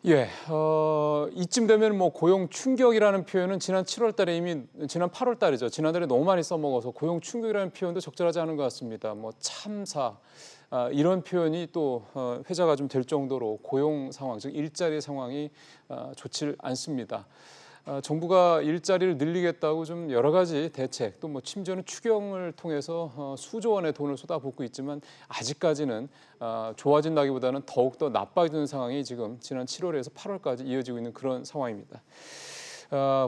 예, 이쯤 되면 뭐 고용 충격이라는 표현은 지난 7월 달에 이미 지난 8월 달이죠. 지난달에 너무 많이 써먹어서 고용 충격이라는 표현도 적절하지 않은 것 같습니다. 뭐 참사 이런 표현이 또 회자가 좀 될 정도로 고용 상황, 즉 일자리 상황이 좋지 않습니다. 정부가 일자리를 늘리겠다고 좀 여러 가지 대책 또 뭐 심지어는 추경을 통해서 수조 원의 돈을 쏟아붓고 있지만 아직까지는 좋아진다기보다는 더욱 더 나빠지는 상황이 지금 지난 7월에서 8월까지 이어지고 있는 그런 상황입니다.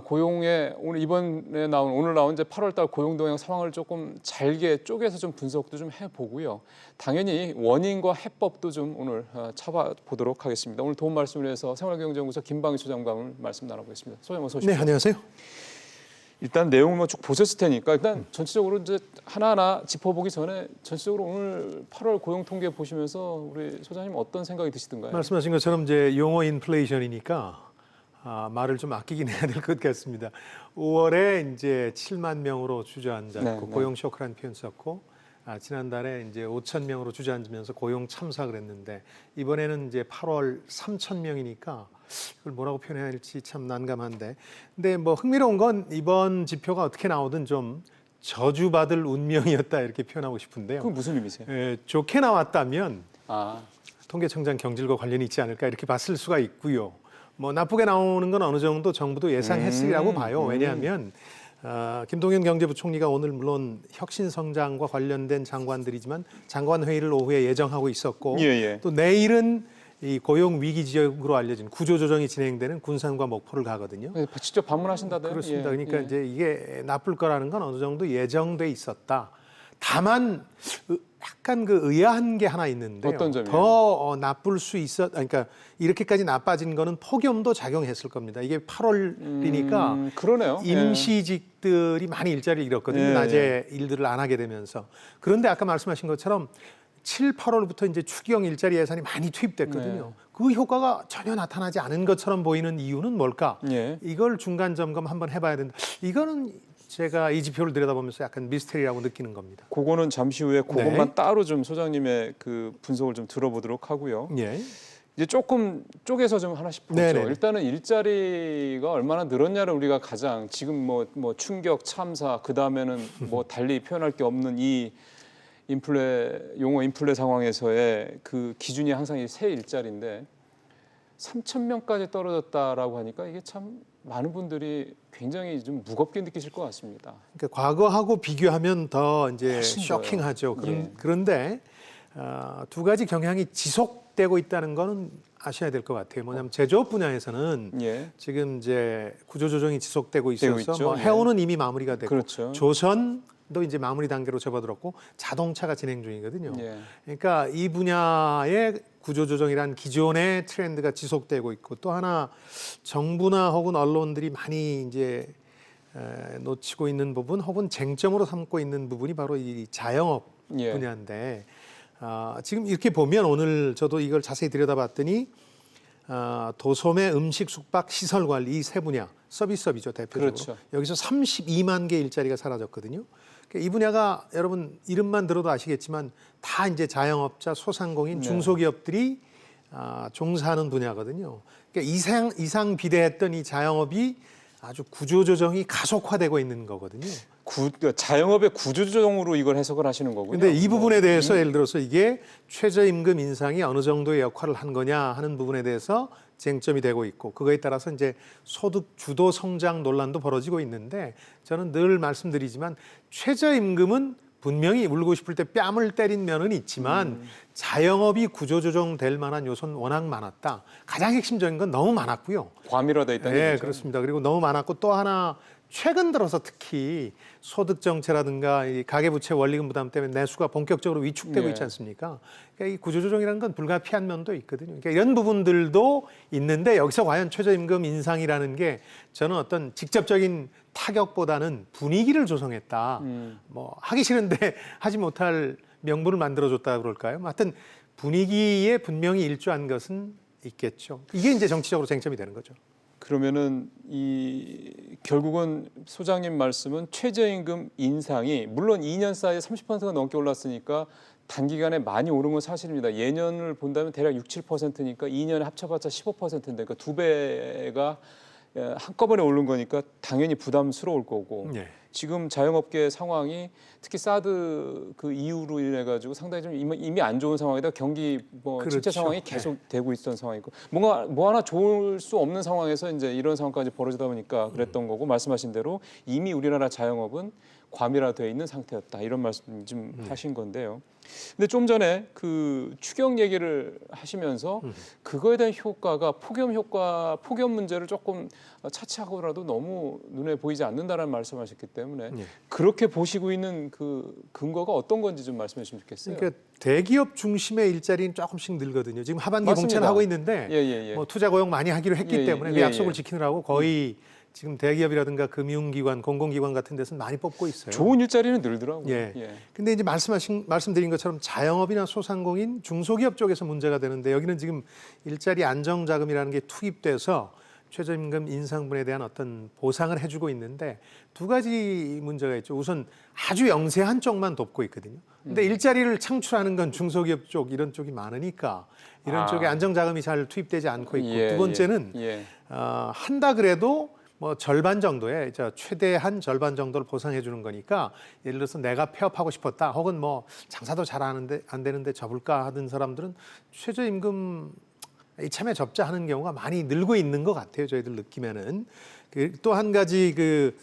고용의 오늘 나온 이제 8월달 고용 동향 상황을 조금 잘게 쪼개서 좀 분석도 좀 해보고요. 당연히 원인과 해법도 좀 오늘 찾아보도록 하겠습니다. 오늘 도움 말씀을 위해서 생활경제연구소 김방희 소장과 오늘 말씀 나눠보겠습니다. 소장님 어서 오십시오. 네, 안녕하세요. 일단 내용을 뭐 쭉 보셨을 테니까 일단 전체적으로 이제 하나하나 짚어보기 전에 전체적으로 오늘 8월 고용 통계 보시면서 우리 소장님 어떤 생각이 드시던가요? 말씀하신 것처럼 이제 용어 인플레이션이니까 말을 좀 아끼긴 해야 될 것 같습니다. 5월에 이제 7만 명으로 주저앉았고 네. 고용 쇼크라는 표현 썼고 지난달에 이제 5천 명으로 주저앉으면서 고용 참삭을 했는데 이번에는 이제 8월 3천 명이니까 이걸 뭐라고 표현해야 할지 참 난감한데 근데 뭐 흥미로운 건 이번 지표가 어떻게 나오든 좀 저주받을 운명이었다 이렇게 표현하고 싶은데요. 그건 무슨 의미세요? 좋게 나왔다면 아, 통계청장 경질과 관련이 있지 않을까 이렇게 봤을 수가 있고요. 뭐 나쁘게 나오는 건 어느 정도 정부도 예상했으리라고 봐요. 왜냐하면 김동연 경제부총리가 오늘 물론 혁신성장과 관련된 장관들이지만 장관 회의를 오후에 예정하고 있었고 예. 또 내일은 이 고용 위기 지역으로 알려진 구조조정이 진행되는 군산과 목포를 가거든요. 직접 방문하신다고요? 그렇습니다. 그러니까 이제 이게 나쁠 거라는 건 어느 정도 예정돼 있었다. 다만 약간 그 의아한 게 하나 있는데요. 어떤 점이요? 더 나쁠 수 그러니까 이렇게까지 나빠진 거는 폭염도 작용했을 겁니다. 이게 8월이니까 그러네요. 임시직들이 많이 일자리를 잃었거든요. 낮에 일들을 안 하게 되면서. 그런데 아까 말씀하신 것처럼 7, 8월부터 이제 추경 일자리 예산이 많이 투입됐거든요. 그 효과가 전혀 나타나지 않은 것처럼 보이는 이유는 뭘까? 이걸 중간 점검 한번 해봐야 된다. 이거는 제가 이 지표를 들여다보면서 약간 미스테리라고 느끼는 겁니다. 그거는 잠시 후에 그것만 따로 좀 소장님의 그 분석을 좀 들어보도록 하고요. 이제 조금 쪼개서 좀 하나씩 보죠. 일단은 일자리가 얼마나 늘었냐를 우리가 가장 지금 뭐 충격, 참사, 그 다음에는 뭐 달리 표현할 게 없는 이 용어 인플레 상황에서의 그 기준이 항상 이 새 일자리인데 3천 명까지 떨어졌다라고 하니까 이게 참 많은 분들이 굉장히 좀 무겁게 느끼실 것 같습니다. 그러니까 과거하고 비교하면 더 이제 훨씬 쇼킹하죠. 그런데 두 가지 경향이 지속되고 있다는 거는 아셔야 될 것 같아요. 뭐냐면 제조업 분야에서는 지금 이제 구조조정이 지속되고 있어서 뭐 해운은 이미 마무리가 됐고 조선도 이제 마무리 단계로 접어들었고 자동차가 진행 중이거든요. 그러니까 이 분야의 구조조정이란 기존의 트렌드가 지속되고 있고 또 하나 정부나 혹은 언론들이 많이 이제 놓치고 있는 부분 혹은 쟁점으로 삼고 있는 부분이 바로 이 자영업 분야인데 지금 이렇게 보면 오늘 저도 이걸 자세히 들여다봤더니 도소매, 음식, 숙박, 시설 관리 이 세 분야 서비스업이죠 대표적으로. 여기서 32만 개 일자리가 사라졌거든요. 이 분야가 여러분 이름만 들어도 아시겠지만 다 이제 자영업자, 소상공인, 중소기업들이 종사하는 분야거든요. 그러니까 이상 비대했던 이 자영업이 아주 구조조정이 가속화되고 있는 거거든요. 자영업의 구조조정으로 이걸 해석을 하시는 거군요. 그런데 이 부분에 대해서 예를 들어서 이게 최저임금 인상이 어느 정도의 역할을 한 거냐 하는 부분에 대해서 쟁점이 되고 있고 그거에 따라서 이제 소득 주도 성장 논란도 벌어지고 있는데 저는 늘 말씀드리지만 최저임금은 분명히 울고 싶을 때 뺨을 때린 면은 있지만 자영업이 구조조정될 만한 요소는 워낙 많았다. 가장 핵심적인 건 너무 많았고요. 과밀화돼 있다는 네, 얘기죠. 그렇습니다. 그리고 너무 많았고 또 하나 최근 들어서 특히 소득 정체라든가 이 가계부채 원리금 부담 때문에 내수가 본격적으로 위축되고 있지 않습니까? 그러니까 이 구조조정이라는 건 불가피한 면도 있거든요. 그러니까 이런 부분들도 있는데 여기서 과연 최저임금 인상이라는 게 저는 어떤 직접적인 타격보다는 분위기를 조성했다. 뭐 하기 싫은데 하지 못할 명분을 만들어줬다 그럴까요? 하여튼 분위기에 분명히 일조한 것은 있겠죠. 이게 이제 정치적으로 쟁점이 되는 거죠. 그러면은 결국은 소장님 말씀은 최저임금 인상이 물론 2년 사이에 30%가 넘게 올랐으니까 단기간에 많이 오른 건 사실입니다. 예년을 본다면 대략 6, 7%니까 2년에 합쳐봤자 15%인데 그러니까 2배가 한꺼번에 오른 거니까 당연히 부담스러울 거고 네. 지금 자영업계 상황이 특히 사드 그 이후로 인해 가지고 상당히 좀 이미 안 좋은 상황이다. 경기 뭐 그렇죠. 침체 상황이 계속 되고 있던 상황이고 뭔가 뭐 하나 좋을 수 없는 상황에서 이제 이런 상황까지 벌어지다 보니까 그랬던 거고 말씀하신 대로 이미 우리나라 자영업은 과밀화되어 있는 상태였다. 이런 말씀 좀 하신 건데요. 근데 좀 전에 그 추경 얘기를 하시면서 그거에 대한 효과가 폭염 문제를 조금 차치하고라도 너무 눈에 보이지 않는다라는 말씀하셨기 때문에 그렇게 보시고 있는 그 근거가 어떤 건지 좀 말씀해 주시면 좋겠어요. 그러니까 대기업 중심의 일자리는 조금씩 늘거든요. 지금 하반기 맞습니다. 공천하고 있는데 뭐 투자 고용 많이 하기로 했기 때문에 그 약속을 지키느라고 거의 지금 대기업이라든가 금융기관, 공공기관 같은 데서는 많이 뽑고 있어요. 좋은 일자리는 늘더라고요. 근데 이제 말씀드린 것처럼 자영업이나 소상공인, 중소기업 쪽에서 문제가 되는데 여기는 지금 일자리 안정자금이라는 게 투입돼서 최저임금 인상분에 대한 어떤 보상을 해주고 있는데 두 가지 문제가 있죠. 우선 아주 영세한 쪽만 돕고 있거든요. 근데 일자리를 창출하는 건 중소기업 쪽 이런 쪽이 많으니까 이런 쪽에 안정자금이 잘 투입되지 않고 있고 두 번째는 한다 그래도 뭐 절반 정도의 최대한 절반 정도를 보상해 주는 거니까 예를 들어서 내가 폐업하고 싶었다 혹은 뭐 장사도 잘 안 되는데 접을까 하던 사람들은 최저임금 이참에 접자 하는 경우가 많이 늘고 있는 것 같아요. 저희들 느끼면은 또 한 가지 그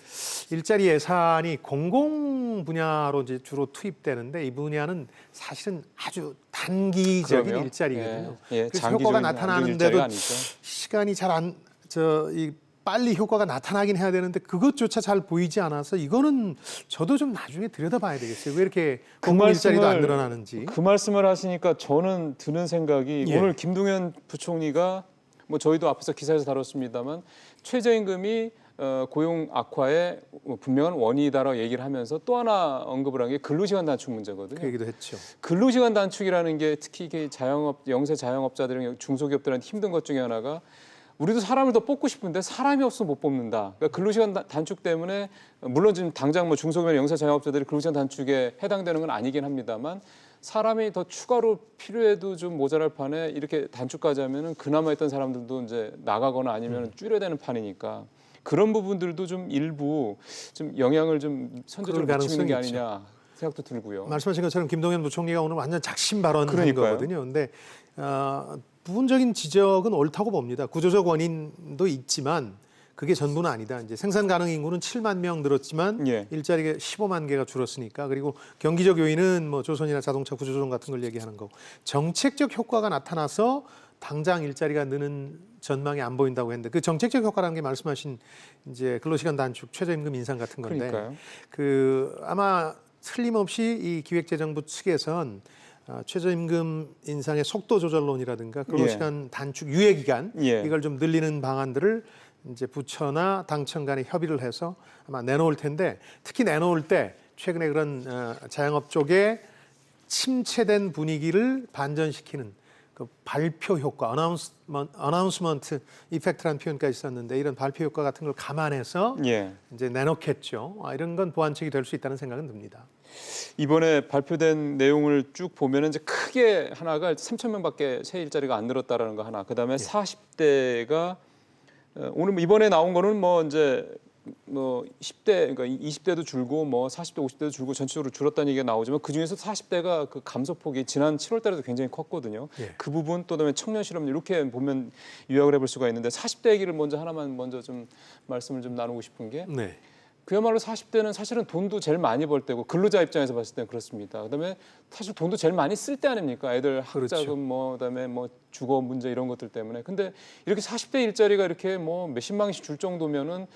일자리 예산이 공공 분야로 이제 주로 투입되는데 이 분야는 사실은 아주 단기적인 일자리거든요. 그래서 효과가 나타나는데도 시간이 잘 빨리 효과가 나타나긴 해야 되는데 그것조차 잘 보이지 않아서 이거는 저도 좀 나중에 들여다봐야 되겠어요. 왜 이렇게 공공 일자리도 안 늘어나는지. 그 말씀을 하시니까 저는 드는 생각이 오늘 김동연 부총리가 뭐 저희도 앞에서 기사에서 다뤘습니다만 최저임금이 고용 악화의 분명한 원인이다라고 얘기를 하면서 또 하나 언급을 한 게 근로시간 단축 문제거든요. 그 얘기도 했죠. 근로시간 단축이라는 게 특히 영세 자영업자들, 중소기업들한테 힘든 것 중에 하나가 우리도 사람을 더 뽑고 싶은데 사람이 없어서 못 뽑는다. 그러니까 근로시간 단축 때문에 물론 지금 당장 뭐 중소기업이나 영세 자영업자들이 근로시간 단축에 해당되는 건 아니긴 합니다만 사람이 더 추가로 필요해도 좀 모자랄 판에 이렇게 단축까지 하면은 그나마 있던 사람들도 이제 나가거나 아니면 줄여야 되는 판이니까 그런 부분들도 좀 일부 좀 영향을 좀 선제적으로 미치는 게 아니냐 생각도 들고요. 말씀하신 것처럼 김동연 부총리가 오늘 완전 작심 발언한 거거든요. 근데 부분적인 지적은 옳다고 봅니다. 구조적 원인도 있지만 그게 전부는 아니다. 이제 생산 가능 인구는 7만 명 늘었지만 일자리가 15만 개가 줄었으니까 그리고 경기적 요인은 뭐 조선이나 자동차 구조조정 같은 걸 얘기하는 거고 정책적 효과가 나타나서 당장 일자리가 느는 전망이 안 보인다고 했는데 그 정책적 효과라는 게 말씀하신 이제 근로시간 단축, 최저임금 인상 같은 건데 그 아마 틀림없이 이 기획재정부 측에선 최저임금 인상의 속도 조절론이라든가 근로시간 단축 유예 기간 이걸 좀 늘리는 방안들을 이제 부처나 당청 간에 협의를 해서 아마 내놓을 텐데 특히 내놓을 때 최근에 그런 자영업 쪽에 침체된 분위기를 반전시키는 그 발표 효과, 어나운스먼트 이펙트라는 표현까지 썼는데 이런 발표 효과 같은 걸 감안해서 이제 내놓겠죠. 이런 건 보완책이 될 수 있다는 생각은 듭니다. 이번에 발표된 내용을 쭉 보면은 이제 크게 하나가 3,000명밖에 새 일자리가 안 늘었다라는 거 하나. 그다음에 40대가 오늘 이번에 나온 거는 뭐 이제 뭐 10대 그러니까 20대도 줄고 뭐 40대 50대도 줄고 전체적으로 줄었다는 얘기가 나오지만 그중에서 40대가 그 감소폭이 지난 7월 달에도 굉장히 컸거든요. 그 부분 또 그다음에 청년 실업률 이렇게 보면 요약을 해볼 수가 있는데 40대 얘기를 먼저 좀 말씀을 좀 나누고 싶은 게 그야말로 40대는 사실은 돈도 제일 많이 벌 때고 근로자 입장에서 봤을 때는 그렇습니다. 그다음에 사실 돈도 제일 많이 쓸 때 아닙니까? 애들 학자금 뭐 그다음에 뭐 주거 문제 이런 것들 때문에. 근데 이렇게 40대 일자리가 이렇게 뭐 몇십만 개씩 줄 정도면은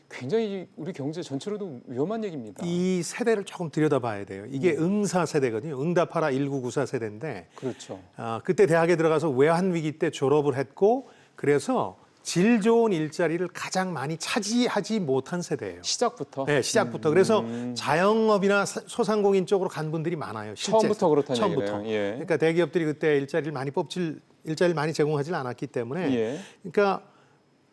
굉장히 우리 경제 전체로도 위험한 얘기입니다. 이 세대를 조금 들여다봐야 돼요. 이게 응사 세대거든요. 응답하라 1994 세대인데 그렇죠. 그때 대학에 들어가서 외환 위기 때 졸업을 했고 그래서 질 좋은 일자리를 가장 많이 차지하지 못한 세대예요. 시작부터? 네, 시작부터. 그래서 자영업이나 소상공인 쪽으로 간 분들이 많아요. 실제. 처음부터 그렇다는 처음부터. 얘기네요. 그러니까 대기업들이 그때 일자리를 많이 제공하지 않았기 때문에 그러니까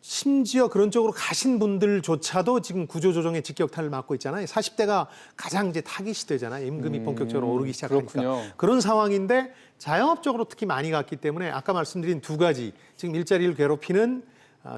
심지어 그런 쪽으로 가신 분들조차도 지금 구조조정의 직격탄을 맞고 있잖아요. 40대가 가장 이제 타깃 시대잖아요. 임금이 본격적으로 오르기 시작하니까. 그렇군요. 그런 상황인데 자영업적으로 특히 많이 갔기 때문에 아까 말씀드린 두 가지 지금 일자리를 괴롭히는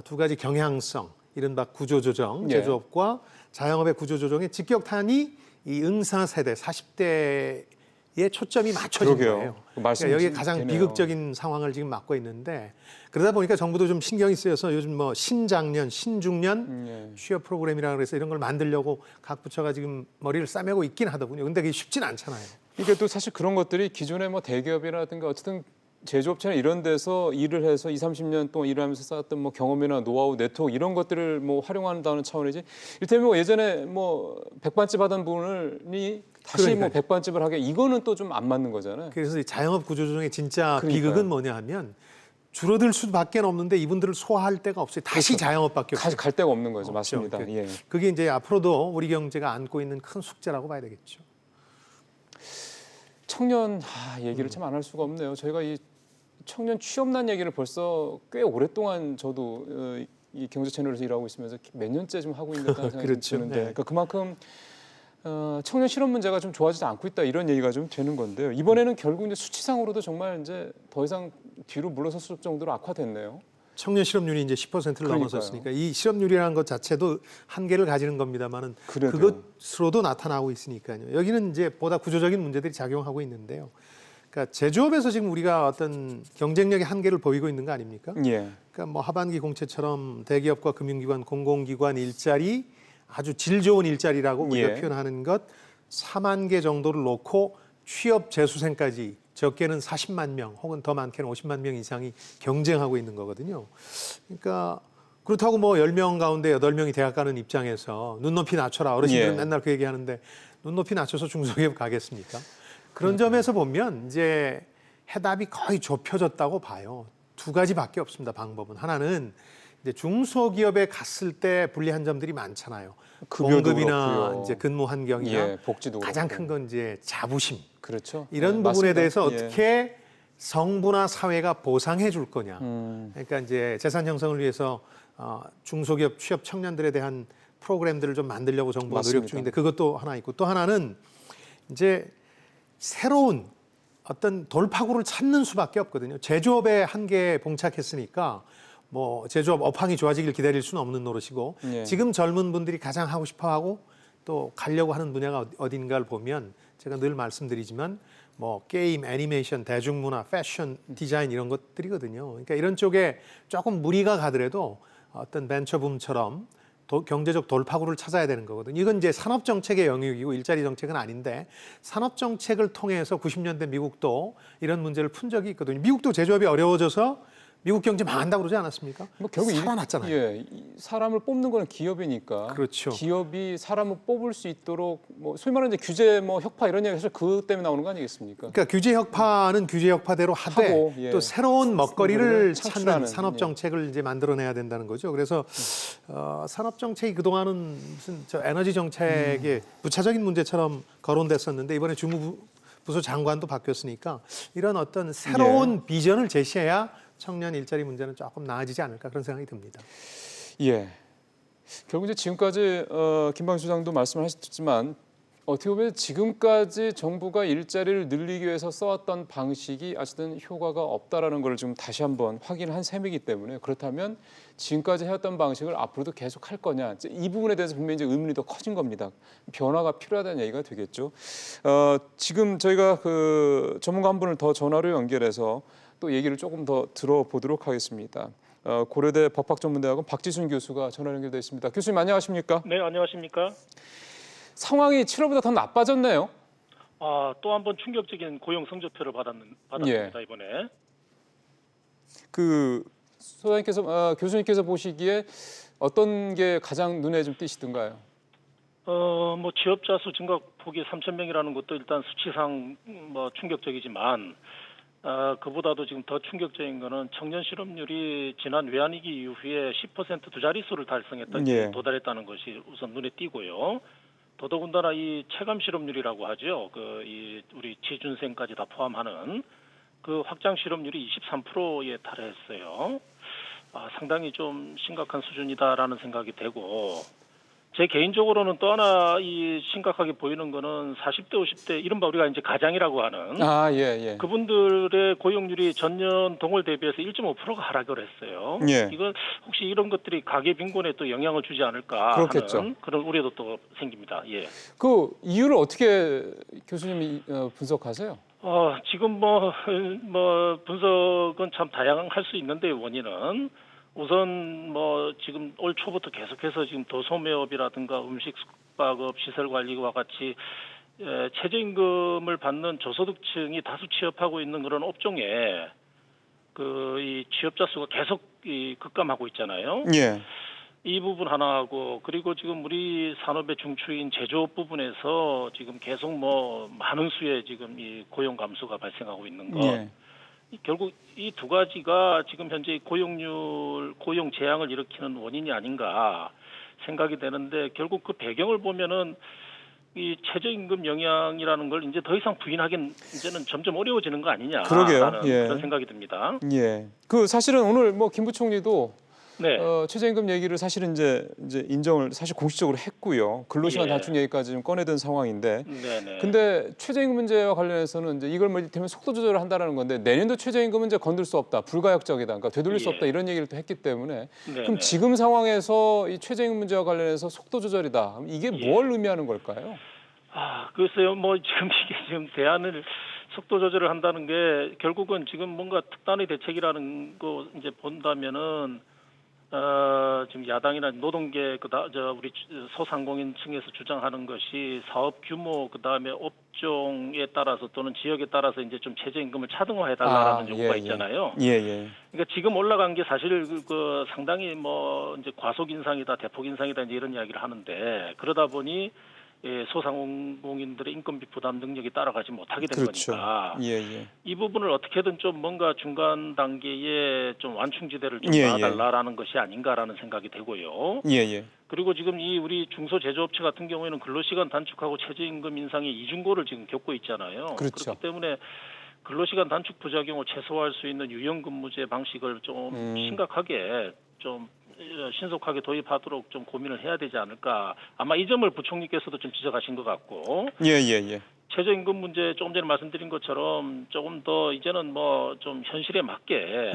두 가지 경향성, 이른바 구조조정, 제조업과 자영업의 구조조정의 직격탄이 이 응사 세대 40대에 초점이 맞춰진 거예요. 그러니까 여기에 가장 비극적인 상황을 지금 맞고 있는데 그러다 보니까 정부도 좀 신경이 쓰여서 요즘 뭐 신장년, 신중년 취업 프로그램이라 그래서 이런 걸 만들려고 각 부처가 지금 머리를 싸매고 있긴 하더군요. 근데 그게 쉽진 않잖아요. 이게 또 사실 그런 것들이 기존의 뭐 대기업이라든가 어쨌든 제조업체나 이런 데서 일을 해서 20, 30년 동안 일하면서 쌓았던 뭐 경험이나 노하우, 네트워크 이런 것들을 뭐 활용한다는 차원이지. 이를테면 뭐 예전에 뭐 백반집 하던 분이 다시 뭐 백반집을 하게 이거는 또 좀 안 맞는 거잖아요. 그래서 자영업 구조조정의 진짜 비극은 뭐냐 하면 줄어들 수밖에 없는데 이분들을 소화할 데가 없어요. 다시 자영업밖에 없어요. 갈 데가 없는 거죠. 맞습니다. 그러니까 그게 이제 앞으로도 우리 경제가 안고 있는 큰 숙제라고 봐야 되겠죠. 청년 얘기를 참 안 할 수가 없네요. 저희가 이 청년 취업난 얘기를 벌써 꽤 오랫동안 저도 이 경제 채널에서 일하고 있으면서 몇 년째 좀 하고 있다는 생각이 그렇죠. 드는데 그러니까 그만큼 청년 실업 문제가 좀 좋아지지 않고 있다 이런 얘기가 좀 되는 건데요. 이번에는 결국 이제 수치상으로도 정말 이제 더 이상 뒤로 물러설 정도로 악화됐네요. 청년 실업률이 이제 10%를 넘어섰으니까 이 실업률이라는 것 자체도 한계를 가지는 겁니다만은 그것으로도 나타나고 있으니까요. 여기는 이제 보다 구조적인 문제들이 작용하고 있는데요. 그러니까 제조업에서 지금 우리가 어떤 경쟁력의 한계를 보이고 있는 거 아닙니까? 그러니까 뭐 하반기 공채처럼 대기업과 금융기관, 공공기관 일자리 아주 질 좋은 일자리라고 우리가 표현하는 것 4만 개 정도를 놓고 취업 재수생까지 적게는 40만 명 혹은 더 많게는 50만 명 이상이 경쟁하고 있는 거거든요. 그러니까 그렇다고 뭐 10명 가운데 8명이 대학 가는 입장에서 눈높이 낮춰라. 어르신들은 맨날 그 얘기하는데 눈높이 낮춰서 중소기업 가겠습니까? 그런 점에서 보면 이제 해답이 거의 좁혀졌다고 봐요. 두 가지밖에 없습니다. 방법은. 하나는 이제 중소기업에 갔을 때 불리한 점들이 많잖아요. 봉급이나 이제 근무 환경이나 복지도 가장 큰 건 이제 자부심. 그렇죠. 이런 부분에 대해서 어떻게 정부나 사회가 보상해 줄 거냐. 그러니까 이제 재산 형성을 위해서 중소기업 취업 청년들에 대한 프로그램들을 좀 만들려고 정부가 노력 중인데 그것도 하나 있고 또 하나는 이제 새로운 어떤 돌파구를 찾는 수밖에 없거든요. 제조업의 한계에 봉착했으니까 뭐 제조업 업황이 좋아지길 기다릴 수는 없는 노릇이고 지금 젊은 분들이 가장 하고 싶어하고 또 가려고 하는 분야가 어딘가를 보면 제가 늘 말씀드리지만 뭐 게임, 애니메이션, 대중문화, 패션, 디자인 이런 것들이거든요. 그러니까 이런 쪽에 조금 무리가 가더라도 어떤 벤처붐처럼 경제적 돌파구를 찾아야 되는 거거든요. 이건 이제 산업정책의 영역이고 일자리 정책은 아닌데 산업정책을 통해서 90년대 미국도 이런 문제를 푼 적이 있거든요. 미국도 제조업이 어려워져서 미국 경제 망한다고 그러지 않았습니까? 뭐 결국 살아났잖아요. 사람을 뽑는 거는 기업이니까. 그렇죠. 기업이 사람을 뽑을 수 있도록 뭐 소위 말하는 이제 규제 뭐 혁파 이런 얘기가 사실 그 때문에 나오는 거 아니겠습니까? 그러니까 규제 혁파는 규제 혁파대로 하되 또 새로운 먹거리를 찾는 산업 정책을 이제 만들어내야 된다는 거죠. 그래서 산업 정책이 그동안은 무슨 에너지 정책의 부차적인 문제처럼 거론됐었는데 이번에 주무부서 장관도 바뀌었으니까 이런 어떤 새로운 비전을 제시해야 청년 일자리 문제는 조금 나아지지 않을까 그런 생각이 듭니다. 결국 이제 지금까지 김방수 소장도 말씀하셨지만 어떻게 보면 지금까지 정부가 일자리를 늘리기 위해서 써왔던 방식이 아직은 효과가 없다라는 걸 좀 다시 한번 확인한 셈이기 때문에 그렇다면 지금까지 해왔던 방식을 앞으로도 계속 할 거냐 이 부분에 대해서 분명히 이제 의문이 더 커진 겁니다. 변화가 필요하다는 얘기가 되겠죠. 지금 저희가 그 전문가 한 분을 더 전화로 연결해서 또 얘기를 조금 더 들어보도록 하겠습니다. 고려대 법학전문대학원 박지순 교수가 전화 연결되어 있습니다. 교수님 안녕하십니까? 네, 안녕하십니까? 상황이 7월보다 더 나빠졌네요. 또 한 번 충격적인 고용 성적표를 받았습니다 이번에. 그 소장님께서 교수님께서 보시기에 어떤 게 가장 눈에 좀 띄시던가요? 뭐 취업자 수 증가 폭이 3,000명이라는 것도 일단 수치상 뭐 충격적이지만 그보다도 지금 더 충격적인 거는 청년 실업률이 지난 외환위기 이후에 10% 두 자릿수를 달성했던 게 도달했다는 것이 우선 눈에 띄고요. 더더군다나 이 체감 실업률이라고 하죠. 우리 취준생까지 다 포함하는 그 확장 실업률이 23%에 달했어요. 상당히 좀 심각한 수준이다라는 생각이 되고 제 개인적으로는 또 하나 이 심각하게 보이는 거는 40대, 50대 이른바 우리가 이제 가장이라고 하는 예. 그분들의 고용률이 전년 동월 대비해서 1.5%가 하락을 했어요. 예. 이건 혹시 이런 것들이 가계 빈곤에 또 영향을 주지 않을까 그렇겠죠. 하는 그런 우려도 또 생깁니다. 예. 그 이유를 어떻게 교수님이 분석하세요? 지금 뭐 분석은 참 다양할 수 있는데 원인은 우선 뭐 지금 올 초부터 계속해서 지금 도소매업이라든가 음식 숙박업 시설관리와 같이 최저임금을 받는 저소득층이 다수 취업하고 있는 그런 업종에 이 취업자 수가 계속 급감하고 있잖아요. 예. 이 부분 하나하고 그리고 지금 우리 산업의 중추인 제조업 부분에서 지금 계속 뭐 많은 수의 지금 이 고용 감소가 발생하고 있는 것. 예. 결국 이 두 가지가 지금 현재 고용 재앙을 일으키는 원인이 아닌가 생각이 되는데 결국 그 배경을 보면은 이 최저임금 영향이라는 걸 이제 더 이상 부인하기는 이제는 점점 어려워지는 거 아니냐 하는 그런 생각이 듭니다. 예. 그 사실은 오늘 뭐 김 부총리도 네. 최저임금 얘기를 사실은 이제 인정을 사실 공식적으로 했고요. 근로시간 단축 얘기까지 좀 꺼내든 상황인데. 네네. 근데 최저임금 문제와 관련해서는 이제 이걸 뭐 이를테면 속도 조절을 한다라는 건데 내년도 최저임금은 이제 건들 수 없다, 불가역적이다, 그러니까 되돌릴 수 없다 이런 얘기를 또 했기 때문에 그럼 지금 상황에서 이 최저임금 문제와 관련해서 속도 조절이다, 그럼 이게 뭘 의미하는 걸까요? 글쎄요. 뭐 지금 이게 지금 대안을 속도 조절을 한다는 게 결국은 지금 뭔가 특단의 대책이라는 거 이제 본다면은. 지금 야당이나 노동계 우리 소상공인층에서 주장하는 것이 사업 규모 그다음에 업종에 따라서 또는 지역에 따라서 이제 좀 최저임금을 차등화해달라는 요구가 있잖아요. 그러니까 지금 올라간 게 사실 그 상당히 뭐 이제 과속 인상이다, 대폭 인상이다 이제 이런 이야기를 하는데 그러다 보니 소상공인들의 인건비 부담 능력이 따라가지 못하게 된 거니까 이 부분을 어떻게든 좀 뭔가 중간 단계에 좀 완충지대를 좀 놔달라라는 것이 아닌가라는 생각이 되고요. 그리고 지금 이 우리 중소제조업체 같은 경우에는 근로시간 단축하고 최저임금 인상의 이중고를 지금 겪고 있잖아요. 그렇죠. 그렇기 때문에 근로시간 단축 부작용을 최소화할 수 있는 유연근무제 방식을 좀 심각하게 좀 신속하게 도입하도록 좀 고민을 해야 되지 않을까. 아마 이 점을 부총리께서도 좀 지적하신 것 같고. 최저임금 문제 조금 전에 말씀드린 것처럼 조금 더 이제는 뭐 좀 현실에 맞게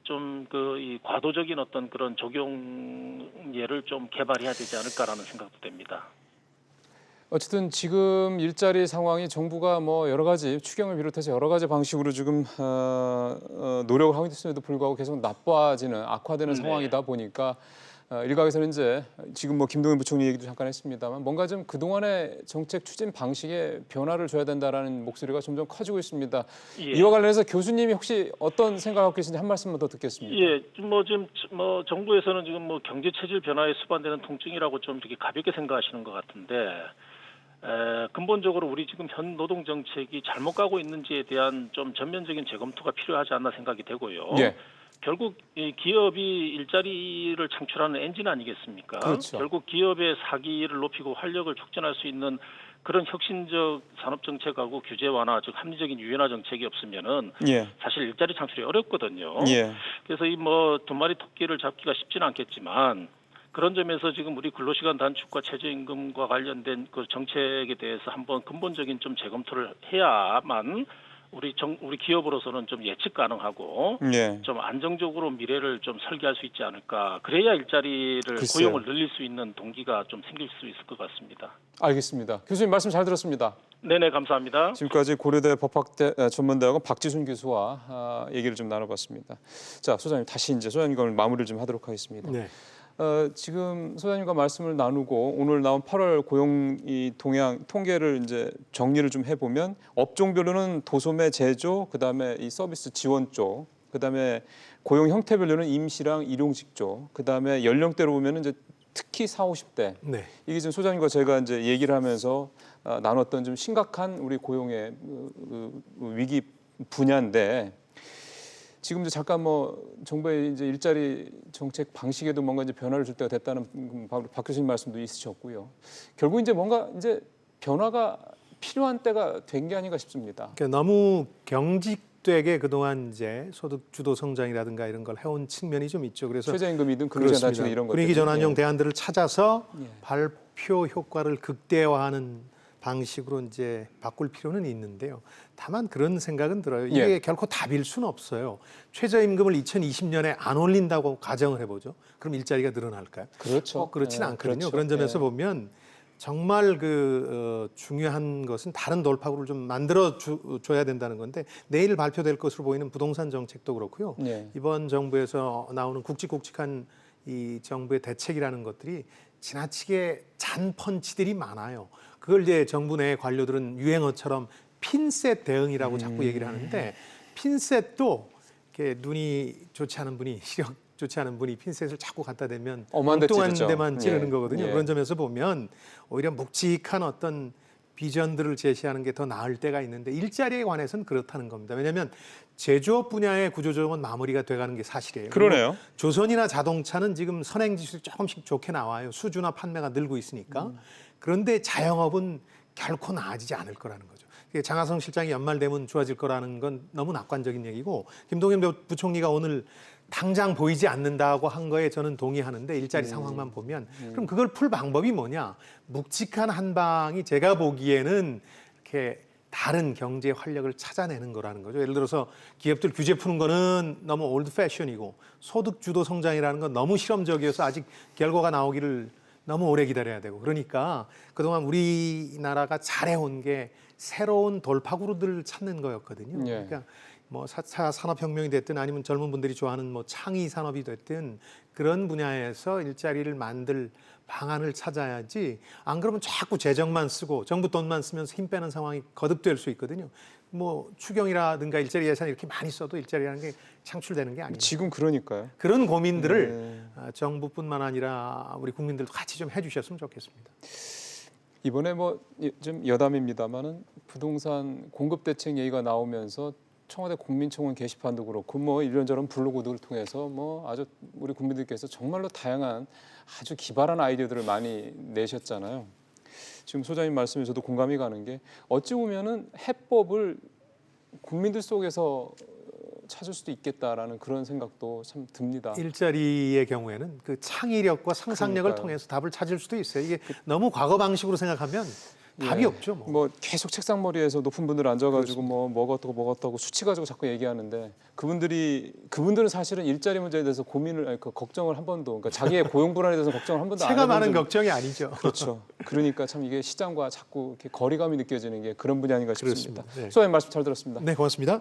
좀 이 과도적인 어떤 그런 적용 예를 좀 개발해야 되지 않을까라는 생각도 됩니다. 어쨌든 지금 일자리 상황이 정부가 뭐 여러 가지 추경을 비롯해서 여러 가지 방식으로 지금 노력을 하고 있음에도 불구하고 계속 나빠지는 악화되는 상황이다 보니까 일각에서는 이제 지금 뭐 김동연 부총리 얘기도 잠깐 했습니다만 뭔가 좀 그동안의 정책 추진 방식에 변화를 줘야 된다라는 목소리가 점점 커지고 있습니다. 이와 관련해서 교수님이 혹시 어떤 생각하고 계신지 한 말씀만 더 듣겠습니다. 지금 정부에서는 지금 뭐 경제 체질 변화에 수반되는 통증이라고 좀 이렇게 가볍게 생각하시는 것 같은데 근본적으로 우리 지금 현 노동 정책이 잘못 가고 있는지에 대한 좀 전면적인 재검토가 필요하지 않나 생각이 되고요. 결국 이 기업이 일자리를 창출하는 엔진 아니겠습니까? 그렇죠. 결국 기업의 사기를 높이고 활력을 촉진할 수 있는 그런 혁신적 산업 정책하고 규제 완화, 즉 합리적인 유연화 정책이 없으면은 사실 일자리 창출이 어렵거든요. 그래서 이 뭐 두 마리 토끼를 잡기가 쉽지는 않겠지만 그런 점에서 지금 우리 근로시간 단축과 최저임금과 관련된 그 정책에 대해서 한번 근본적인 좀 재검토를 해야만 우리 기업으로서는 좀 예측 가능하고 좀 안정적으로 미래를 좀 설계할 수 있지 않을까. 그래야 일자리를 고용을 늘릴 수 있는 동기가 좀 생길 수 있을 것 같습니다. 알겠습니다. 교수님 말씀 잘 들었습니다. 네네, 감사합니다. 지금까지 고려대 법학대 전문대학원 박지순 교수와 얘기를 좀 나눠봤습니다. 자, 소장님 다시 이제 소장님 마무리를 좀 하도록 하겠습니다. 지금 소장님과 말씀을 나누고 오늘 나온 8월 고용 동향 통계를 이제 정리를 좀 해보면 업종별로는 도소매, 제조, 그다음에 이 서비스 지원 쪽, 그다음에 고용 형태별로는 임시랑 일용직 쪽, 그다음에 연령대로 보면은 이제 특히 40, 50대 이게 지금 소장님과 제가 이제 얘기를 하면서 나눴던 좀 심각한 우리 고용의 위기 분야인데. 지금 이제 잠깐 뭐 정부의 이제 일자리 정책 방식에도 뭔가 이제 변화를 줄 때가 됐다는 박 교수님 말씀도 있으셨고요. 결국 이제 뭔가 이제 변화가 필요한 때가 된 게 아닌가 싶습니다. 그러니까 너무 헛되게 그동안 이제 소득 주도 성장이라든가 이런 걸 해온 측면이 좀 있죠. 그래서 최저임금이든 근로자단체 이런 것 분위기 전환용 대안들을 찾아서 예. 발표 효과를 극대화하는 방식으로 이제 바꿀 필요는 있는데요. 다만 그런 생각은 들어요. 이게 예. 결코 답일 수는 없어요. 최저임금을 2020년에 안 올린다고 가정을 해보죠. 그럼 일자리가 늘어날까요? 그렇죠. 그렇지는 않거든요. 그렇죠. 그런 점에서 예. 보면 정말 중요한 것은 다른 돌파구를 좀 만들어 줘야 된다는 건데 내일 발표될 것으로 보이는 부동산 정책도 그렇고요. 예. 이번 정부에서 나오는 굵직굵직한 이 정부의 대책이라는 것들이 지나치게 잔 펀치들이 많아요. 그걸 이제 정부 내 관료들은 유행어처럼 핀셋 대응이라고 자꾸 얘기를 하는데 핀셋도 이렇게 눈이 좋지 않은 분이 시력 좋지 않은 분이 핀셋을 자꾸 갖다 대면 엉뚱한 데만 찌르는 거거든요. 그런 점에서 보면 오히려 묵직한 어떤 비전들을 제시하는 게 더 나을 때가 있는데 일자리에 관해서는 그렇다는 겁니다. 왜냐하면 제조업 분야의 구조조정은 마무리가 돼가는 게 사실이에요. 그러네요. 조선이나 자동차는 지금 선행지수를 조금씩 좋게 나와요. 수주나 판매가 늘고 있으니까. 그런데 자영업은 결코 나아지지 않을 거라는 거죠. 장하성 실장이 연말되면 좋아질 거라는 건 너무 낙관적인 얘기고 김동연 부총리가 오늘 당장 보이지 않는다고 한 거에 저는 동의하는데 일자리 상황만 보면 그럼 그걸 풀 방법이 뭐냐? 묵직한 한방이 제가 보기에는 이렇게 다른 경제 활력을 찾아내는 거라는 거죠. 예를 들어서 기업들 규제 푸는 거는 너무 올드 패션이고 소득 주도 성장이라는 건 너무 실험적이어서 아직 결과가 나오기를 너무 오래 기다려야 되고 그러니까 그동안 우리나라가 잘해온 게 새로운 돌파구를 찾는 거였거든요. 예. 그러니까 뭐 4차 산업혁명이 됐든 아니면 젊은 분들이 좋아하는 뭐 창의 산업이 됐든 그런 분야에서 일자리를 만들 방안을 찾아야지 안 그러면 자꾸 재정만 쓰고 정부 돈만 쓰면서 힘 빼는 상황이 거듭될 수 있거든요. 뭐 추경이라든가 일자리 예산 이렇게 많이 써도 일자리라는 게 창출되는 게 아닙니다. 지금 그러니까요. 그런 고민들을 정부뿐만 아니라 우리 국민들도 같이 좀 해주셨으면 좋겠습니다. 이번에 뭐 좀 여담입니다만은 부동산 공급 대책 얘기가 나오면서 청와대 국민청원 게시판도 그렇고 뭐 이런저런 블로그들을 통해서 뭐 아주 우리 국민들께서 정말로 다양한 아주 기발한 아이디어들을 많이 내셨잖아요. 지금 소장님 말씀에 저도 공감이 가는 게 어찌 보면은 해법을 국민들 속에서 찾을 수도 있겠다라는 그런 생각도 참 듭니다. 일자리의 경우에는 그 창의력과 상상력을 그러니까요. 통해서 답을 찾을 수도 있어요. 이게 너무 과거 방식으로 생각하면 답이 없죠. 뭐 계속 책상머리에서 높은 분들 앉아가지고 뭐 어떻고 수치 가지고 자꾸 얘기하는데 그분들은 사실은 일자리 문제에 대해서 걱정을 한 번도 그러니까 자기의 고용 불안에 대해서 걱정을 한 번도 안 해본 체감 하는 걱정이 아니죠. 그렇죠. 그러니까 참 이게 시장과 자꾸 이렇게 거리감이 느껴지는 게 그런 분야 아닌가 싶습니다. 그렇습니다. 네. 소장님 말씀 잘 들었습니다. 네, 고맙습니다.